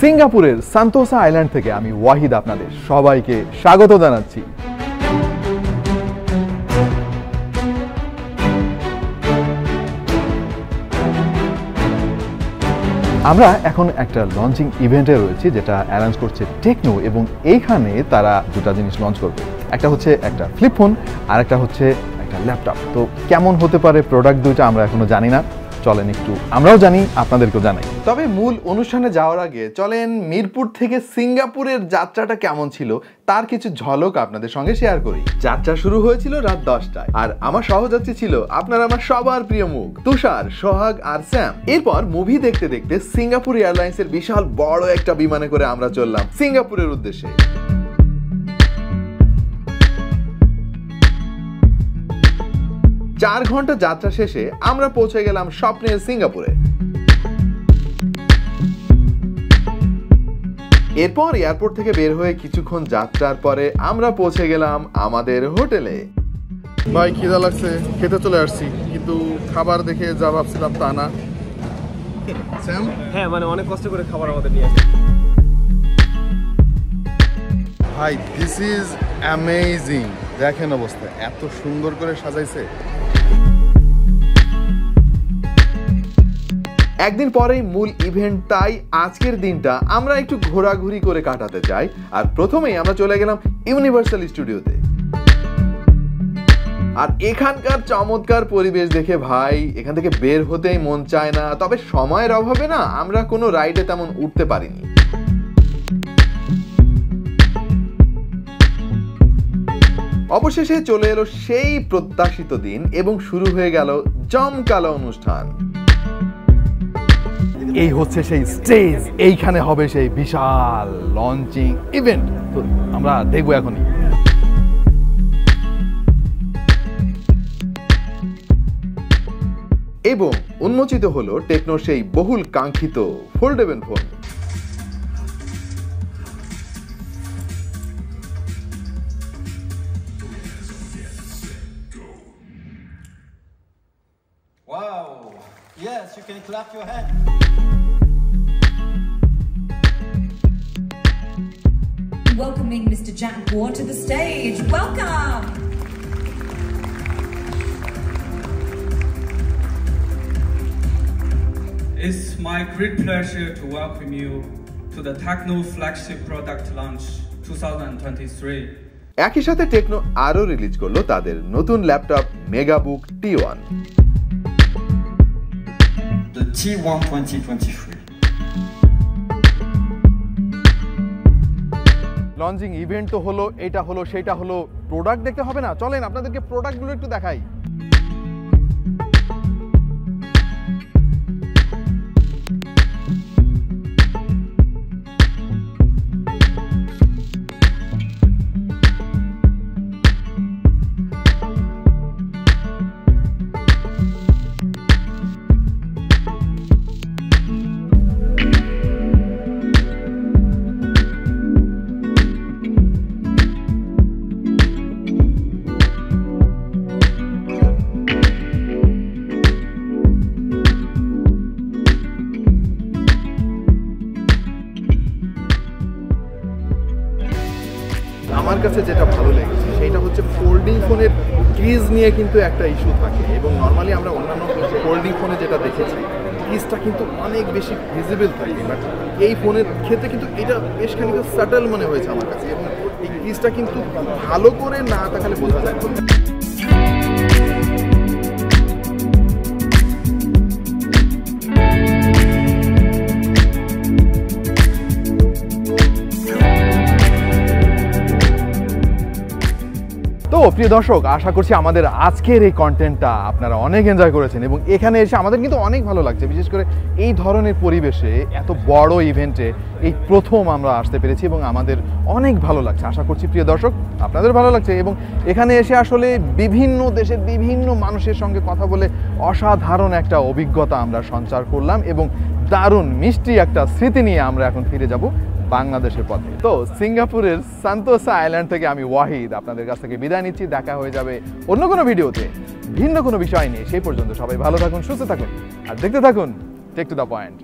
সিঙ্গাপুরের Sentosa island থেকে আমি ওয়াহিদ আপনাদের সবাইকে স্বাগত জানাচ্ছি। আমরা এখন একটা লঞ্চিং ইভেন্টে রয়েছি যেটা অ্যারেঞ্জ করছে টেকনো, এবং এইখানে তারা দুটা জিনিস লঞ্চ করবে। একটা হচ্ছে একটা ফ্লিপ ফোন আর একটা হচ্ছে একটা ল্যাপটপ। তো কেমন হতে পারে প্রোডাক্ট দুইটা আমরা এখনো জানি না, চলেন একটু আমরাও জানি আপনাদেরকেও জানাই। তবে মূল অনুষ্ঠানে যাওয়ার আগে চলেন মিরপুর থেকে সিঙ্গাপুরের যাত্রাটা কেমন ছিল তার কিছু ঝলক আপনাদের সঙ্গে শেয়ার করি। যাত্রা শুরু হয়েছিল রাত 10টায়, আর আমার সহযাত্রী ছিল আপনার আমার সবার প্রিয় মুখ তুষার, সোহাগ আর স্যাম। এরপর মুভি দেখতে দেখতে সিঙ্গাপুর এয়ারলাইন্সের বিশাল বড় একটা বিমানে করে আমরা চললাম সিঙ্গাপুরের উদ্দেশ্যে। 4 ঘন্টা যাত্রা শেষে আমরা পৌঁছে গেলাম স্বপ্নের সিঙ্গাপুরে। এরপর এয়ারপোর্ট থেকে বের হয়ে কিছুক্ষণ যাত্রার পরে আমরা পৌঁছে গেলাম আমাদের হোটেলে। ভাই খিদা লাগছে, খেতে চলে আসছি, কিন্তু খাবার দেখে যা ভাবছিলাম তা না। স্যাম? হ্যাঁ, মানে অনেক কষ্ট করে খাবার আমাদের নিয়ে আসে। ভাই দিস ইজ অ্যামেজিং, দেখেন অবস্থা এত সুন্দর করে সাজাইছে। একদিন পরেই মূল ইভেন্ট, তাই আজকের দিনটা আমরা একটু ঘোরাঘুরি করে কাটাতে চাই। আর প্রথমেই আমরা চলে গেলাম ইউনিভার্সাল স্টুডিওতে। আর এখানকার চমৎকার পরিবেশ দেখে ভাই এখান থেকে বের হতেই মন চায় না। তবে সময়ের অভাবে না আমরা কোনো রাইডে তেমন উঠতে পারিনি। অবশেষে চলে এলো সেই প্রত্যাশিত দিন এবং শুরু হয়ে গেল জমকালো অনুষ্ঠান। এই হচ্ছে সেই স্টেজ, এইখানে হবে সেই বিশাল লঞ্চিং ইভেন্ট। তো আমরা দেখবো এখনই। এবং উন্মোচিত হলো টেকনোর সেই বহুল কাঙ্ক্ষিত foldable phone. Wow! Yes, you can clap your hand. Welcoming Mr. Jack Ward to the stage. Welcome! It's my great pleasure to welcome you to the Tecno flagship product launch 2023. একই সাথে টেকনো আরো release করলো তাদের নতুন laptop মেগাবুক T1, The T1 2023. Launching event তো হলো, এটা হলো সেটা হলো, প্রোডাক্ট দেখতে হবে না? চলেন আপনাদেরকে প্রোডাক্টগুলো একটু দেখাই। আমার কাছে যেটা ভালো লেগেছে সেটা হচ্ছে ফোল্ডিং ফোনের কিজ নিয়ে কিন্তু একটা ইস্যু থাকে, এবং নর্মালি আমরা অন্যান্য ফোল্ডিং ফোনে যেটা দেখেছি কিজটা কিন্তু অনেক বেশি ভিজিবল থাকে, বাট এই ফোনের ক্ষেত্রে কিন্তু এটা বেশ খানিকটা সাটল মনে হয়েছে আমার কাছে, এবং এই কিজটা কিন্তু ভালো করে না তাকালে বোঝা যায়। তো প্রিয় দর্শক, আশা করছি আমাদের আজকের এই কন্টেন্টটা আপনারা অনেক এনজয় করেছেন, এবং এখানে এসে আমাদের কিন্তু অনেক ভালো লাগছে। বিশেষ করে এই ধরনের পরিবেশে এত বড় ইভেন্টে এই প্রথম আমরা আসতে পেরেছি, এবং আমাদের অনেক ভালো লাগছে। আশা করছি প্রিয় দর্শক আপনাদের ভালো লাগছে, এবং এখানে এসে আসলে বিভিন্ন দেশের বিভিন্ন মানুষের সঙ্গে কথা বলে অসাধারণ একটা অভিজ্ঞতা আমরা সঞ্চার করলাম, এবং দারুণ মিষ্টি একটা স্মৃতি নিয়ে আমরা এখন ফিরে যাব বাংলাদেশের পথে। তো সিঙ্গাপুরের সান্তোসা আইল্যান্ড থেকে আমি ওয়াহিদ আপনাদের কাছ থেকে বিদায় নিচ্ছি। দেখা হয়ে যাবে অন্য কোনো ভিডিওতে ভিন্ন কোনো বিষয় নিয়ে। সেই পর্যন্ত সবাই ভালো থাকুন, সুস্থ থাকুন, আর দেখতে থাকুন টেক টু দ্য পয়েন্ট।